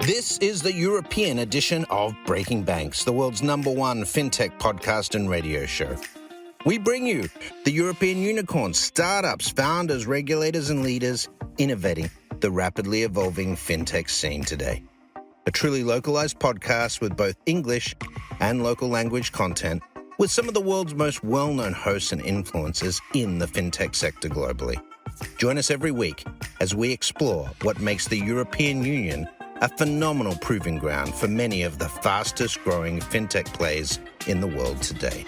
This is the European edition of Breaking Banks, the world's #1 fintech podcast and radio show. We bring you the European unicorns, startups, founders, regulators, and leaders innovating the rapidly evolving fintech scene today. A truly localized podcast with both English and local language content, with some of the world's most well-known hosts and influencers in the fintech sector globally. Join us every week as we explore what makes the European Union a phenomenal proving ground for many of the fastest growing fintech plays in the world today.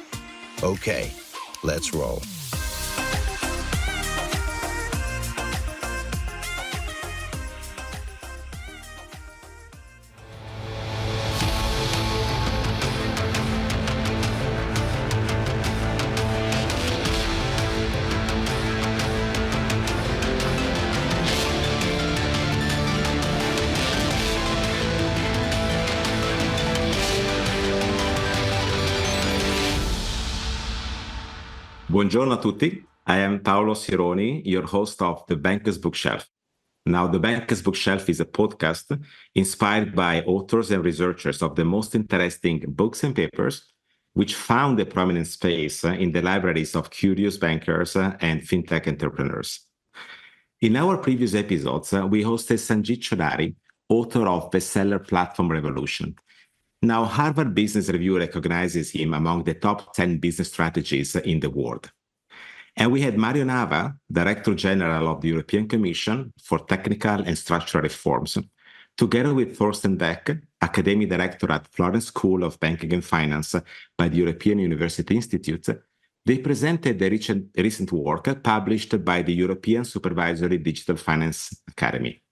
Okay, let's roll. Buongiorno a tutti. I am Paolo Sironi, your host of The Banker's Bookshelf. Now, The Banker's Bookshelf is a podcast inspired by authors and researchers of the most interesting books and papers, which found a prominent space in the libraries of curious bankers and fintech entrepreneurs. In our previous episodes, we hosted Sanjit Chodari, author of bestseller Platform Revolution. Now, Harvard Business Review recognizes him among the top 10 business strategies in the world. And we had Mario Nava, Director General of the European Commission for Technical and Structural Reforms, together with Thorsten Beck, Academic Director at Florence School of Banking and Finance by the European University Institute. They presented the recent work published by the European Supervisory Digital Finance Academy.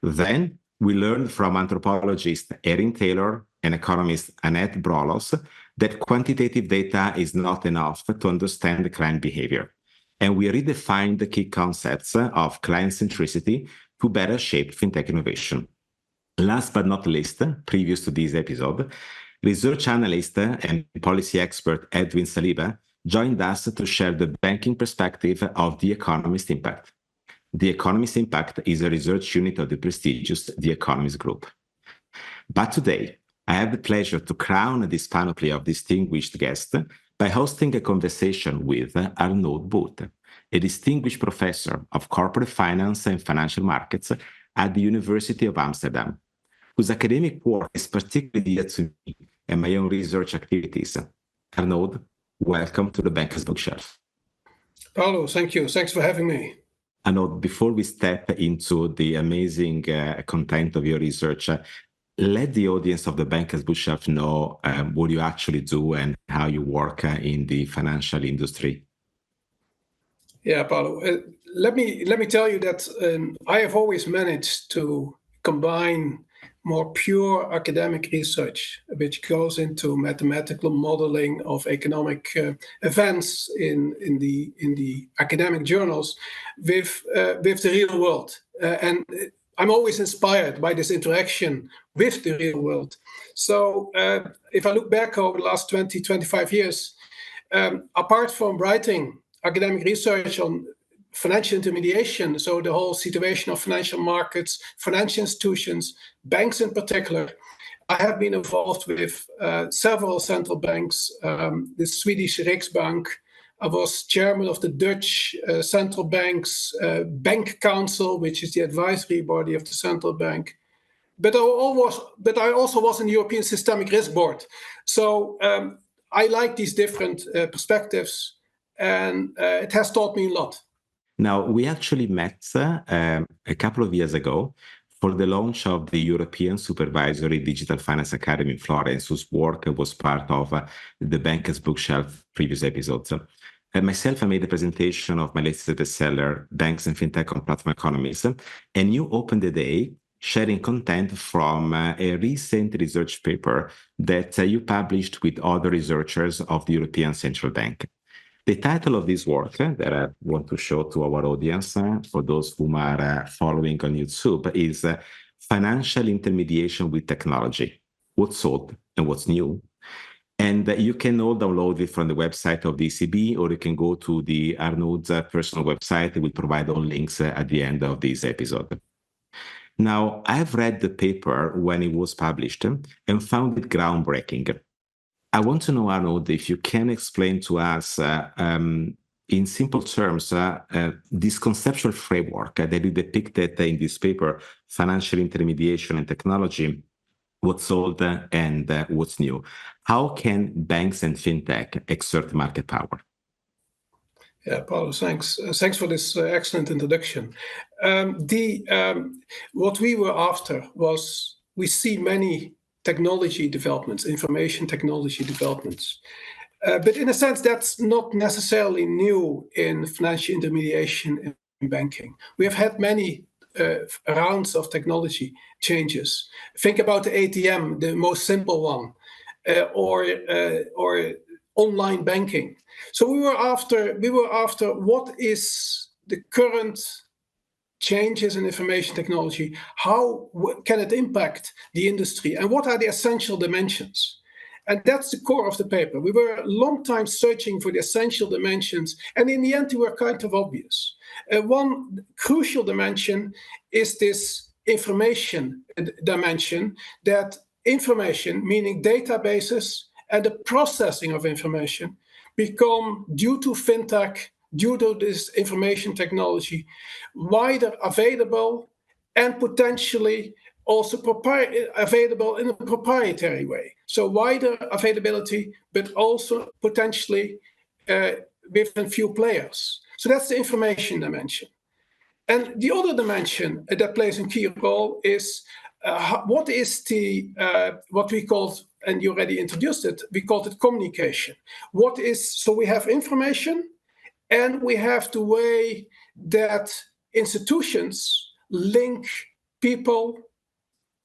Then we learned from anthropologist Erin Taylor and economist Annette Brolos that quantitative data is not enough to understand client behavior. And we redefined the key concepts of client centricity to better shape fintech innovation. Last but not least, previous to this episode, research analyst and policy expert Edwin Saliba joined us to share the banking perspective of The Economist Impact. The Economist Impact is a research unit of the prestigious The Economist Group. But today, I have the pleasure to crown this panoply of distinguished guests by hosting a conversation with Arnoud Boot, a distinguished professor of corporate finance and financial markets at the University of Amsterdam, whose academic work is particularly dear to me and my own research activities. Arnoud, welcome to the Banker's Bookshelf. Paolo, thank you. Thanks for having me. Arnoud, before we step into the amazing content of your research, let the audience of the Banker's Bookshelf know what you actually do and how you work in the financial industry. Yeah, Paolo. Let me tell you that I have always managed to combine more pure academic research, which goes into mathematical modeling of economic events in the academic journals, with the real world. And I'm always inspired by this interaction with the real world. So if I look back over the last 20, 25 years, apart from writing academic research on financial intermediation, so the whole situation of financial markets, financial institutions, banks in particular, I have been involved with several central banks, the Swedish Riksbank. I was chairman of the Dutch Central Bank's Bank Council, which is the advisory body of the central bank. But I also was in the European Systemic Risk Board. So I like these different perspectives, and it has taught me a lot. Now, we actually met a couple of years ago for the launch of the European Supervisory Digital Finance Academy in Florence, whose work was part of the Banker's Bookshelf previous episodes. And myself, I made a presentation of my latest bestseller, Banks and Fintech on Platform Economists, and you opened the day sharing content from a recent research paper that you published with other researchers of the European Central Bank. The title of this work that I want to show to our audience, for those who are following on YouTube, is Financial Intermediation with Technology, What's Old and What's New. And you can all download it from the website of the ECB, or you can go to the Arnoud's personal website. We'll provide all links at the end of this episode. Now, I've read the paper when it was published and found it groundbreaking. I want to know, Arnoud, if you can explain to us in simple terms this conceptual framework that you depicted in this paper, financial intermediation and technology, what's old and what's new. How can banks and fintech exert market power? Yeah, Paolo, thanks. Thanks for this excellent introduction. What we were after was, we see many technology developments, information technology developments. But in a sense, that's not necessarily new in financial intermediation in banking. We have had many rounds of technology changes. Think about the ATM, the most simple one, or online banking. So we were after what is the current changes in information technology, how can it impact the industry, and what are the essential dimensions? And that's the core of the paper. We were a long time searching for the essential dimensions, and in the end, they were kind of obvious. One crucial dimension is this information dimension, that information, meaning databases and the processing of information, become, due to fintech, due to this information technology, wider available and potentially also available in a proprietary way. So wider availability, but also potentially within few players. So that's the information dimension. And the other dimension that plays a key role is what is what we call, and you already introduced it, we called it communication. So we have information, and we have the way that institutions link people,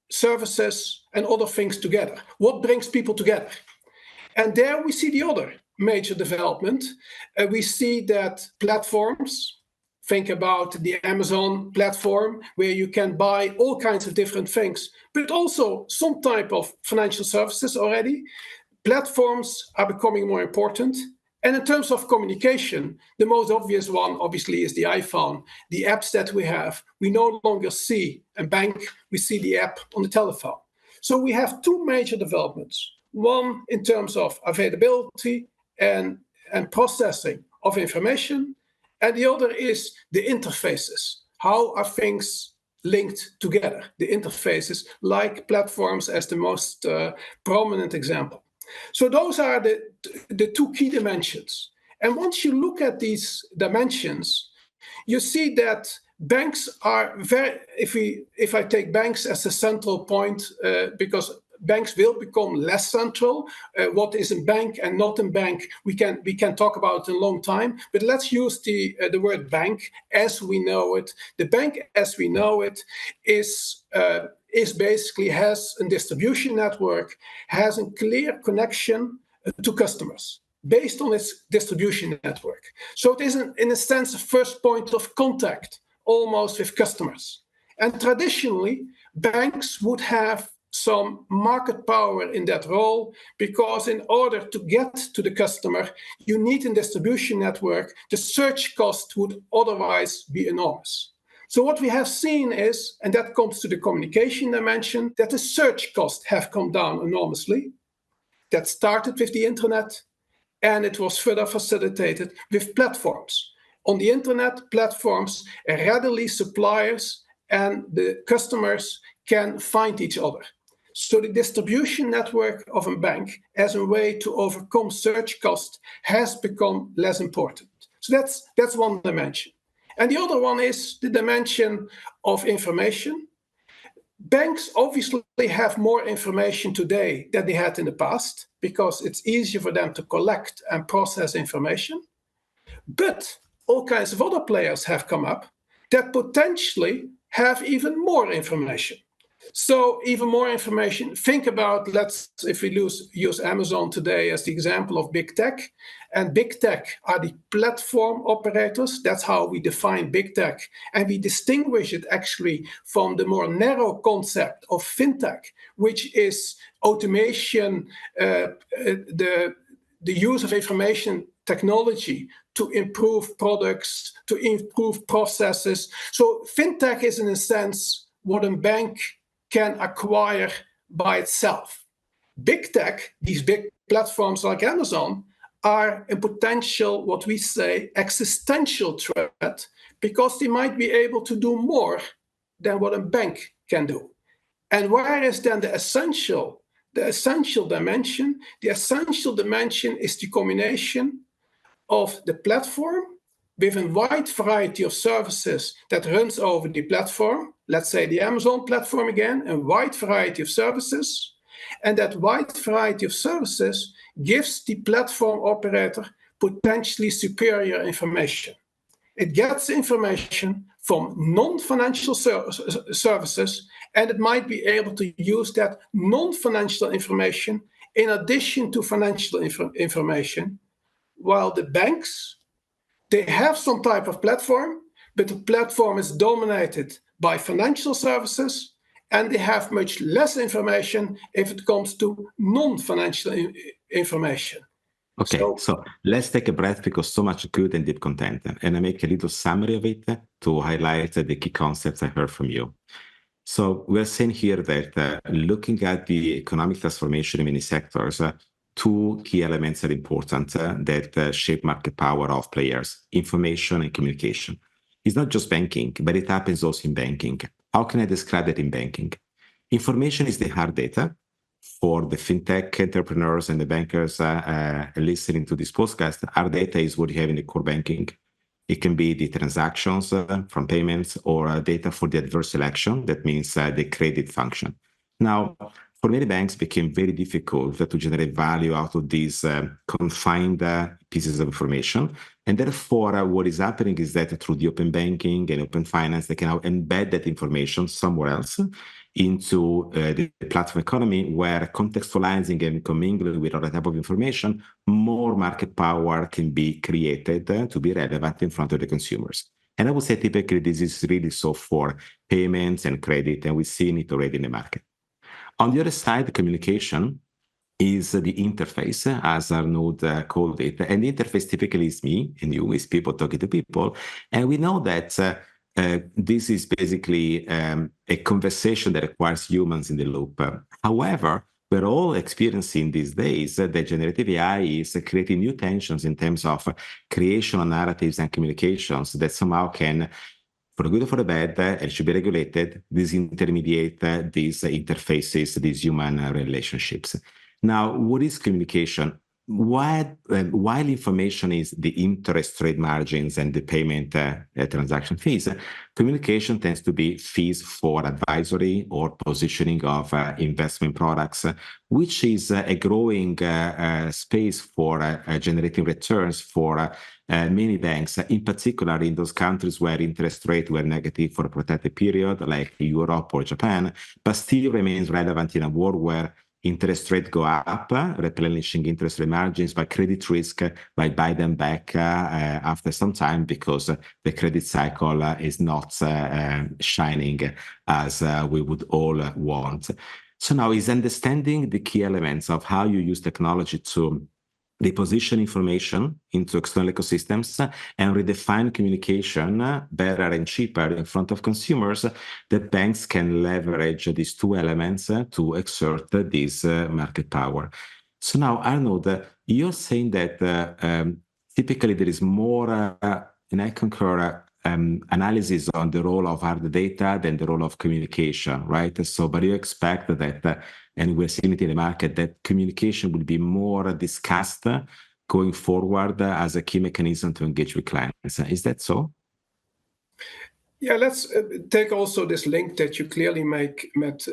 services, and other things together. What brings people together? And there we see the other major development. We see that platforms, think about the Amazon platform, where you can buy all kinds of different things, but also some type of financial services already. Platforms are becoming more important. And in terms of communication, the most obvious one, obviously, is the iPhone, the apps that we have. We no longer see a bank, we see the app on the telephone. So we have two major developments. One in terms of availability and processing of information, and the other is the interfaces. How are things linked together? The interfaces, like platforms as the most prominent example. So those are the two key dimensions. And once you look at these dimensions, you see that banks are if I take banks as a central point, because banks will become less central. What is a bank and not a bank, we can talk about it a long time. But let's use the word bank as we know it. The bank as we know it is basically has a distribution network, has a clear connection to customers based on its distribution network. So it is, in a sense, a first point of contact almost with customers. And traditionally, banks would have some market power in that role, because in order to get to the customer, you need a distribution network. The search cost would otherwise be enormous. So what we have seen is, and that comes to the communication dimension, that the search costs have come down enormously. That started with the internet, and it was further facilitated with platforms. On the internet, platforms readily suppliers and the customers can find each other. So the distribution network of a bank as a way to overcome search cost has become less important. So that's one dimension. And the other one is the dimension of information. Banks obviously have more information today than they had in the past, because it's easier for them to collect and process information. But all kinds of other players have come up that potentially have even more information. So even more information, think about, if we use Amazon today as the example of big tech, and big tech are the platform operators. That's how we define big tech. And we distinguish it actually from the more narrow concept of fintech, which is automation, the use of information technology to improve products, to improve processes. So fintech is, in a sense, what a bank can acquire by itself. Big tech, these big platforms like Amazon, are a potential, what we say, existential threat, because they might be able to do more than what a bank can do. And where is then the essential dimension? The essential dimension is the combination of the platform with a wide variety of services that runs over the platform. Let's say the Amazon platform again, a wide variety of services. And that wide variety of services gives the platform operator potentially superior information. It gets information from non-financial services, and it might be able to use that non-financial information in addition to financial information, while the banks, they have some type of platform, but the platform is dominated by financial services, and they have much less information if it comes to non-financial information. Okay, so let's take a breath, because so much good and deep content. And I make a little summary of it to highlight the key concepts I heard from you. So we're saying here that looking at the economic transformation in many sectors, two key elements are important that shape market power of players: information and communication. It's not just banking, but it happens also in banking. How can I describe that in banking? Information is the hard data. For the fintech entrepreneurs and the bankers listening to this podcast, hard data is what you have in the core banking. It can be the transactions from payments, or data for the adverse selection. That means the credit function. Now, for many banks, it became very difficult to generate value out of these confined pieces of information. And therefore, what is happening is that through the open banking and open finance, they can now embed that information somewhere else into the platform economy, where contextualizing and commingling with other type of information, more market power can be created to be relevant in front of the consumers. And I would say typically this is really so for payments and credit, and we've seen it already in the market. On the other side, communication is the interface, as Arnoud called it. And the interface typically is me and you, is people talking to people. And we know that this is basically a conversation that requires humans in the loop. However, we're all experiencing these days that generative AI is creating new tensions in terms of creation of narratives and communications that somehow can, for the good or for the bad, and should be regulated, disintermediate these interfaces, these human relationships. Now, what is communication? While information is the interest rate margins and the payment transaction fees, communication tends to be fees for advisory or positioning of investment products, which is a growing space for generating returns for many banks, in particular in those countries where interest rates were negative for a protected period, like Europe or Japan, but still remains relevant in a world where interest rates go up, replenishing interest rate margins, by credit risk, by buy them back after some time, because the credit cycle is not shining as we would all want. So now is understanding the key elements of how you use technology to reposition information into external ecosystems and redefine communication better and cheaper in front of consumers, that banks can leverage these two elements to exert this market power. So now, Arnoud, you're saying that typically there is more, and I concur, analysis on the role of hard data than the role of communication, right? So, but you expect that, and we're seeing it in the market, that communication will be more discussed going forward as a key mechanism to engage with clients. Is that so? Yeah, let's take also this link that you clearly make, with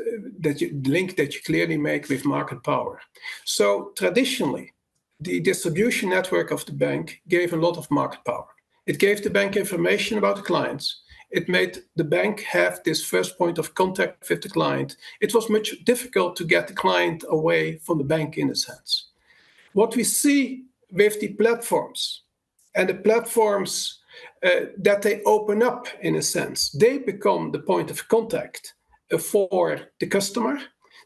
market power. So traditionally, the distribution network of the bank gave a lot of market power. It gave the bank information about the clients. It made the bank have this first point of contact with the client. It was much difficult to get the client away from the bank in a sense. What we see with the platforms, and the platforms that they open up in a sense, they become the point of contact for the customer.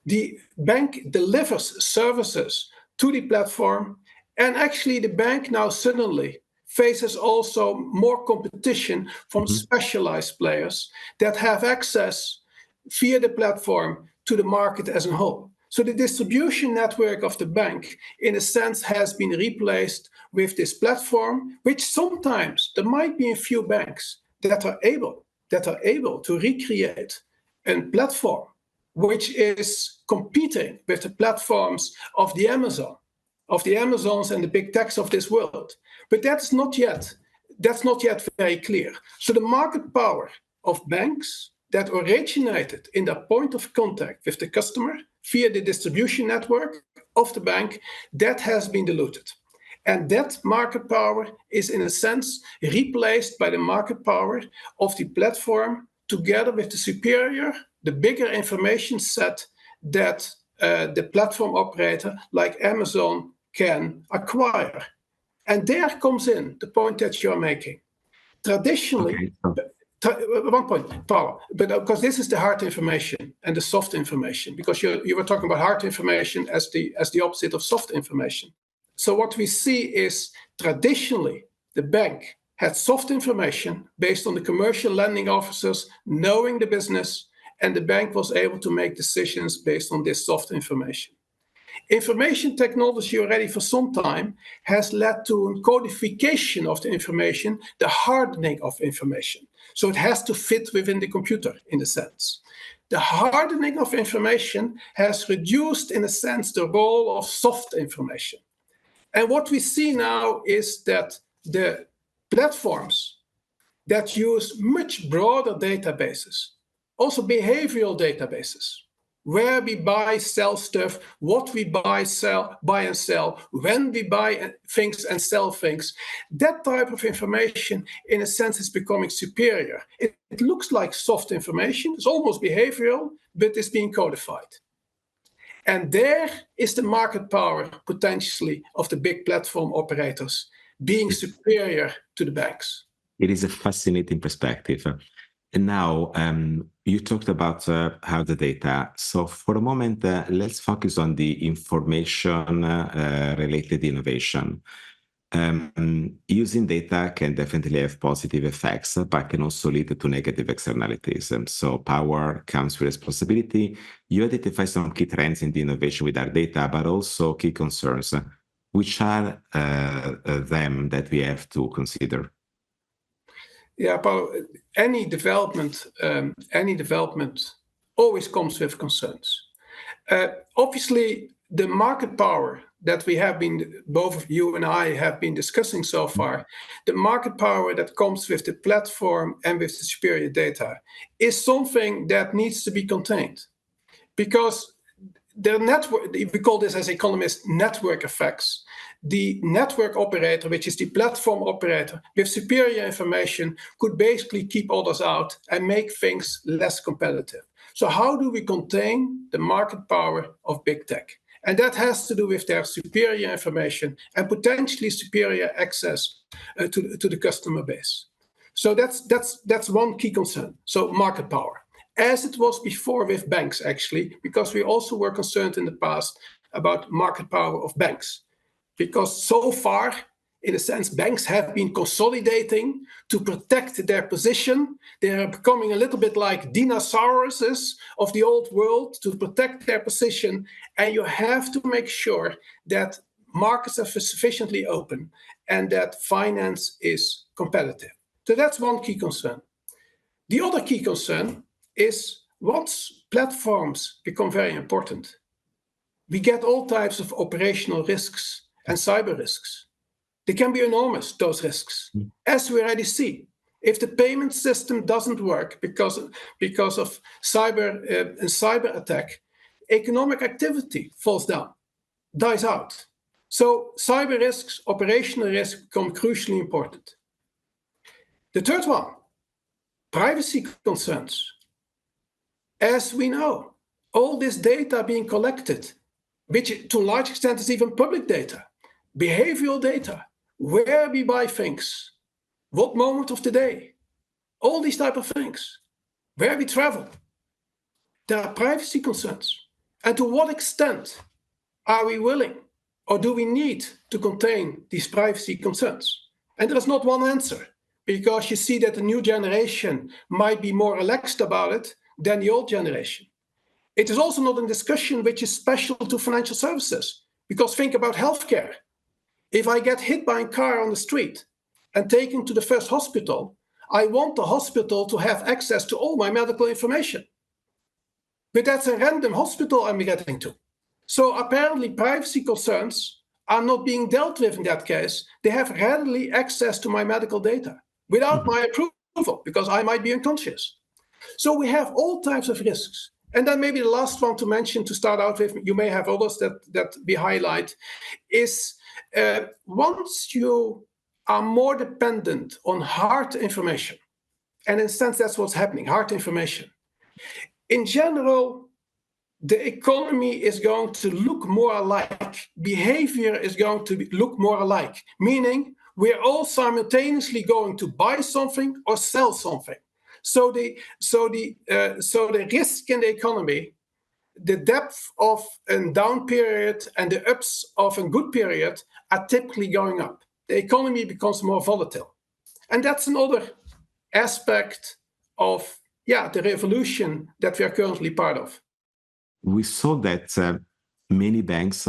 The bank delivers services to the platform, and actually the bank now suddenly faces also more competition from specialized players that have access via the platform to the market as a whole. So the distribution network of the bank, in a sense, has been replaced with this platform, which sometimes there might be a few banks that are able to recreate a platform which is competing with the platforms of the Amazons and the big techs of this world. But that's not yet very clear. So the market power of banks that originated in the point of contact with the customer via the distribution network of the bank, that has been diluted. And that market power is, in a sense, replaced by the market power of the platform, together with the bigger information set that the platform operator like Amazon can acquire. And there comes in the point that you're making. Traditionally, one point, Paolo, but because this is the hard information and the soft information, because you were talking about hard information as the opposite of soft information. So what we see is traditionally the bank had soft information based on the commercial lending officers knowing the business, and the bank was able to make decisions based on this soft information. Information technology already for some time has led to a codification of the information, the hardening of information. So it has to fit within the computer, in a sense. The hardening of information has reduced, in a sense, the role of soft information. And what we see now is that the platforms that use much broader databases, also behavioral databases, where we buy, sell stuff, what we buy and sell, when we buy things and sell things, that type of information, in a sense, is becoming superior. It looks like soft information, it's almost behavioral, but it's being codified. And there is the market power, potentially, of the big platform operators being superior to the banks. It is a fascinating perspective. And now, you talked about how the data. So for a moment, let's focus on the information-related innovation. Using data can definitely have positive effects, but can also lead to negative externalities. So power comes with responsibility. You identify some key trends in the innovation with our data, but also key concerns. Which are them that we have to consider? Yeah, Paolo, any development always comes with concerns. Obviously, the market power that we have been, both of you and I have been discussing so far, the market power that comes with the platform and with the superior data is something that needs to be contained. Because the network, we call this as economists network effects. The network operator, which is the platform operator with superior information, could basically keep others out and make things less competitive. So how do we contain the market power of big tech? And that has to do with their superior information and potentially superior access to the customer base. So that's one key concern. So market power, as it was before with banks, actually, because we also were concerned in the past about market power of banks. Because so far, in a sense, banks have been consolidating to protect their position. They are becoming a little bit like dinosaurs of the old world to protect their position. And you have to make sure that markets are sufficiently open and that finance is competitive. So that's one key concern. The other key concern is once platforms become very important, we get all types of operational risks and cyber risks. They can be enormous, those risks, as we already see. If the payment system doesn't work because of cyber attack, economic activity falls down, dies out. So cyber risks, operational risks become crucially important. The third one, privacy concerns. As we know, all this data being collected, which to a large extent is even public data, behavioral data, where we buy things, what moment of the day, all these type of things, where we travel. There are privacy concerns. And to what extent are we willing or do we need to contain these privacy concerns? And there is not one answer, because you see that the new generation might be more relaxed about it than the old generation. It is also not a discussion which is special to financial services, because think about healthcare. If I get hit by a car on the street and taken to the first hospital, I want the hospital to have access to all my medical information. But that's a random hospital I'm getting to. So apparently privacy concerns are not being dealt with in that case. They have readily access to my medical data without my approval, because I might be unconscious. So we have all types of risks. And then maybe the last one to mention to start out with, you may have others that we highlight, is once you are more dependent on hard information, and in a sense that's what's happening, hard information. In general, the economy is going to look more alike. Behavior is going to look more alike, meaning we're all simultaneously going to buy something or sell something. So the risk in the economy, the depth of a down period and the ups of a good period are typically going up. The economy becomes more volatile. And that's another aspect of the revolution that we are currently part of. We saw that many banks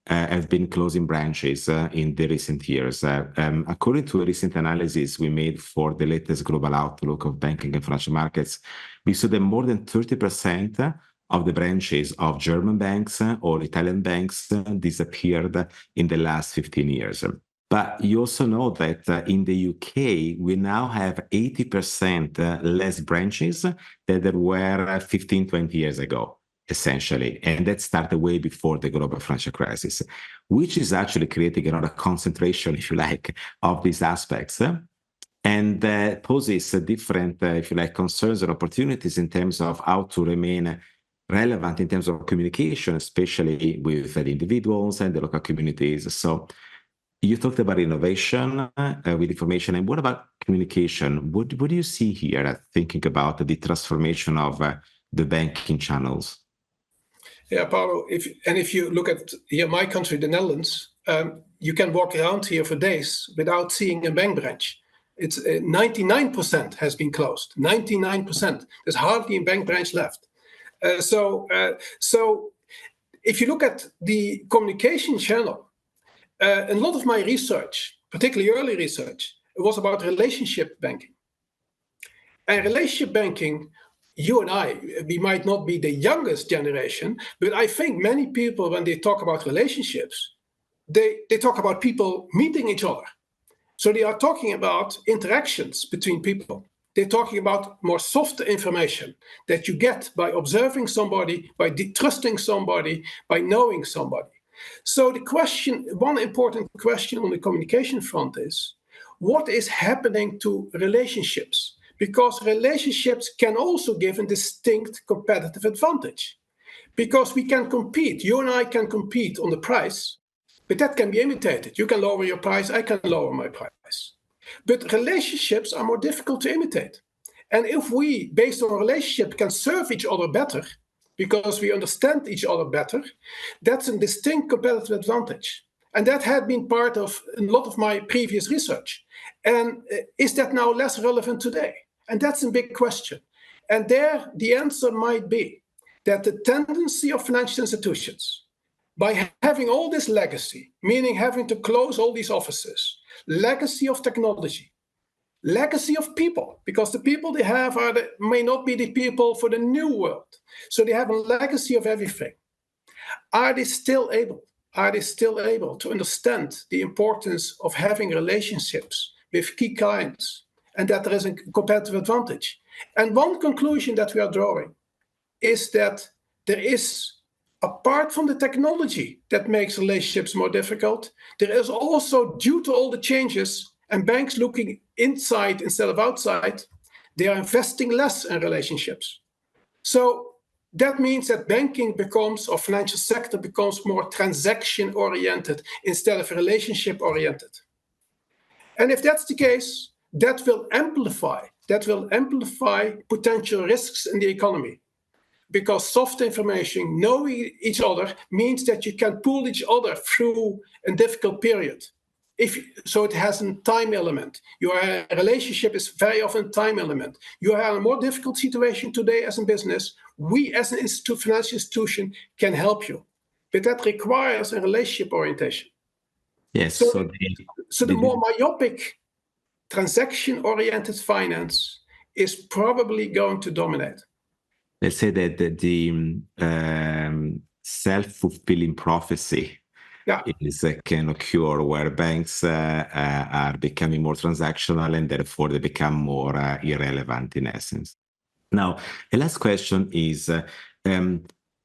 have been closing branches in the recent years. According to a recent analysis we made for the latest global outlook of banking and financial markets, we saw that more than 30% of the branches of German banks or Italian banks disappeared in the last 15 years. But you also know that in the UK, we now have 80% less branches than there were 15, 20 years ago, essentially. And that started way before the global financial crisis, which is actually creating another concentration, if you like, of these aspects. And poses different, if you like, concerns and opportunities in terms of how to remain relevant in terms of communication, especially with the individuals and the local communities. So you talked about innovation with information, and what about communication? What do you see here, thinking about the transformation of the banking channels? Yeah, Paolo, if you look at here, my country, the Netherlands, you can walk around here for days without seeing a bank branch. It's 99% has been closed. 99%. There's hardly a bank branch left. So if you look at the communication channel, a lot of my research, particularly early research, it was about relationship banking. And relationship banking, you and I, we might not be the youngest generation, but I think many people, when they talk about relationships, they talk about people meeting each other. So they are talking about interactions between people. They're talking about more soft information that you get by observing somebody, by trusting somebody, by knowing somebody. So the question, one important question on the communication front is, what is happening to relationships? Because relationships can also give a distinct competitive advantage. Because we can compete, you and I can compete on the price, but that can be imitated. You can lower your price, I can lower my price. But relationships are more difficult to imitate. And if we, based on a relationship, can serve each other better, because we understand each other better, that's a distinct competitive advantage. And that had been part of a lot of my previous research. And is that now less relevant today? And that's a big question. And there, the answer might be that the tendency of financial institutions, by having all this legacy, meaning having to close all these offices, legacy of technology, legacy of people, because the people they have may not be the people for the new world. So they have a legacy of everything. Are they still able to understand the importance of having relationships with key clients, and that there is a competitive advantage? And one conclusion that we are drawing is that there is, apart from the technology that makes relationships more difficult, there is also, due to all the changes and banks looking inside instead of outside, they are investing less in relationships. So that means that banking becomes, or financial sector becomes, more transaction-oriented instead of relationship-oriented. And if that's the case, that will amplify potential risks in the economy. Because soft information, knowing each other, means that you can pull each other through a difficult period. so it has a time element. Your relationship is very often a time element. You are in a more difficult situation today as a business. We as an financial institution can help you. But that requires a relationship orientation. Yes. So the more myopic transaction-oriented finance is probably going to dominate. Let's say that the self-fulfilling prophecy can occur where banks are becoming more transactional and therefore they become more irrelevant in essence. Now, the last question is,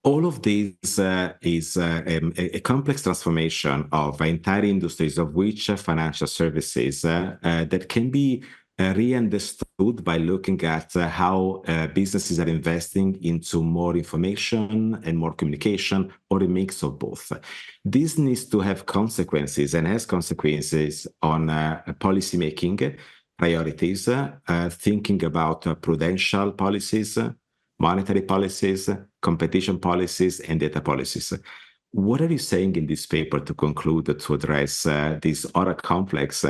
all of this is a complex transformation of entire industries, of which financial services that can be re-understood by looking at how businesses are investing into more information and more communication, or a mix of both. This needs to have consequences and has consequences on policymaking priorities, thinking about prudential policies, monetary policies, competition policies, and data policies. What are you saying in this paper to conclude, to address these other complex,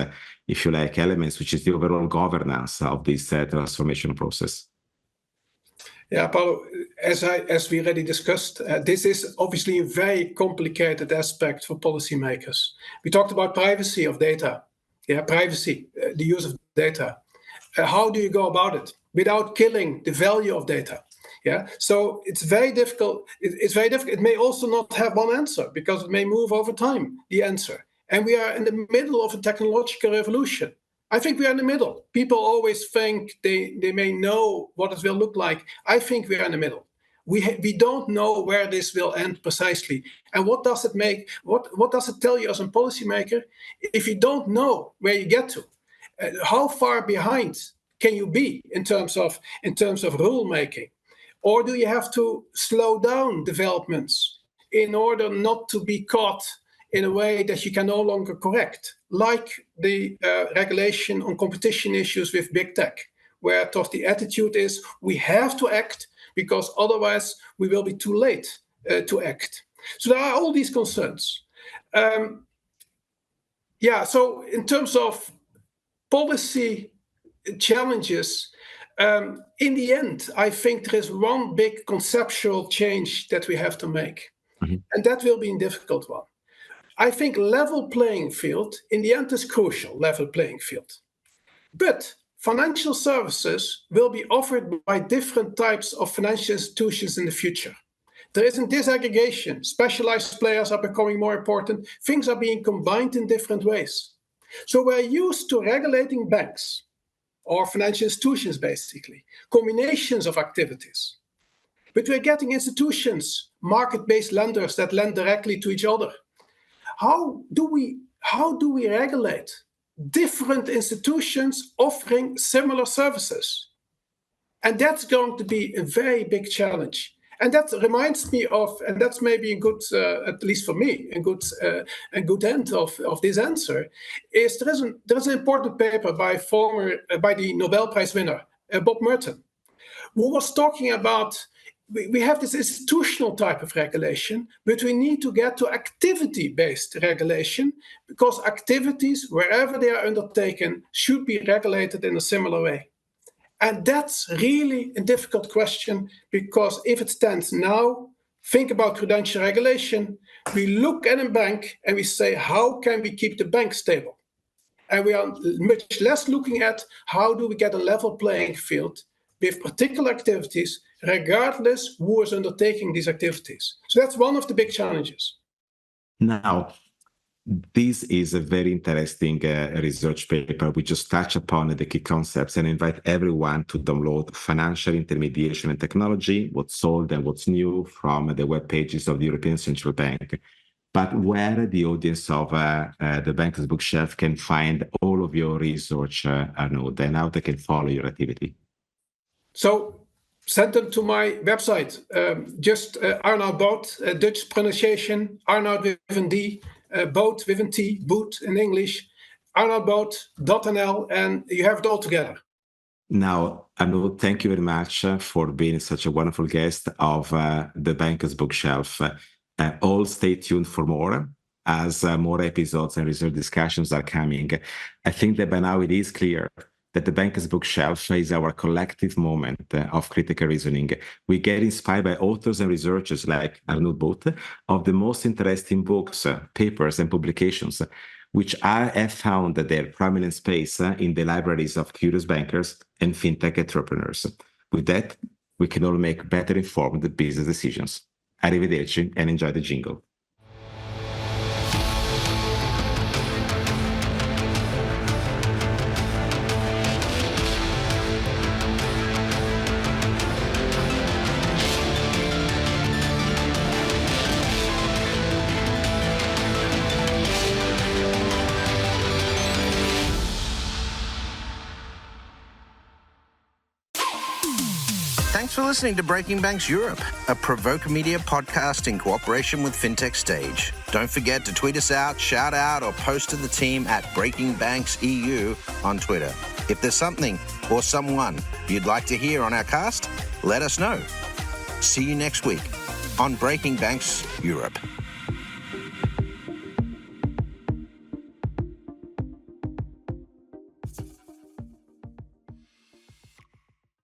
if you like, elements, which is the overall governance of this transformation process? Yeah, Paolo, as we already discussed, this is obviously a very complicated aspect for policymakers. We talked about privacy of data. Yeah, privacy, the use of data. How do you go about it without killing the value of data? Yeah, so it's very difficult. It's very difficult. It may also not have one answer because it may move over time, the answer. And we are in the middle of a technological revolution. I think we are in the middle. People always think they may know what it will look like. I think we are in the middle. We don't know where this will end precisely. And what does it make? What does it tell you as a policymaker if you don't know where you get to? How far behind can you be in terms of rule making? Or do you have to slow down developments in order not to be caught in a way that you can no longer correct, like the regulation on competition issues with big tech, where the attitude is we have to act because otherwise we will be too late to act. So there are all these concerns. So in terms of policy challenges, in the end, I think there is one big conceptual change that we have to make. Mm-hmm. And that will be a difficult one. I think level playing field, in the end, is crucial, level playing field. But financial services will be offered by different types of financial institutions in the future. There isn't disaggregation. Specialized players are becoming more important. Things are being combined in different ways. So we're used to regulating banks or financial institutions, basically, combinations of activities. But we're getting institutions, market-based lenders that lend directly to each other. How do we regulate different institutions offering similar services? And that's going to be a very big challenge. And that reminds me of, and that's maybe a good, at least for me, a good end of this answer, is there is an important paper by the Nobel Prize winner, Bob Merton, who was talking about we have this institutional type of regulation, but we need to get to activity-based regulation because activities, wherever they are undertaken, should be regulated in a similar way. And that's really a difficult question because if it stands now, think about prudential regulation. We look at a bank and we say, how can we keep the bank stable? And we are much less looking at how do we get a level playing field with particular activities, regardless who is undertaking these activities. So that's one of the big challenges. Now, this is a very interesting research paper. We just touch upon the key concepts and invite everyone to download Financial Intermediation and Technology, what's old and what's new, from the web pages of the European Central Bank. But where the audience of the Banker's Bookshelf can find all of your research, Arnoud, and how they can follow your activity. So send them to my website, just Arnoud Boot, Dutch pronunciation, Arnoud with an D, Boot with an T, Boot in English, arnoudboot.nl, and you have it all together. Now, Arnoud, thank you very much for being such a wonderful guest of the Banker's Bookshelf. All stay tuned for more. as more episodes and research discussions are coming. I think that by now it is clear that the Banker's Bookshelf is our collective moment of critical reasoning. We get inspired by authors and researchers like Arnoud Boot of the most interesting books, papers, and publications, which have found their prominent space in the libraries of curious bankers and fintech entrepreneurs. With that, we can all make better informed business decisions. Arrivederci and enjoy the jingle. Thanks for listening to Breaking Banks Europe, a Provoke Media podcast in cooperation with Fintech Stage. Don't forget to tweet us out, shout out, or post to the team at Breaking Banks EU on Twitter. If there's something or someone you'd like to hear on our cast, let us know. See you next week on Breaking Banks Europe.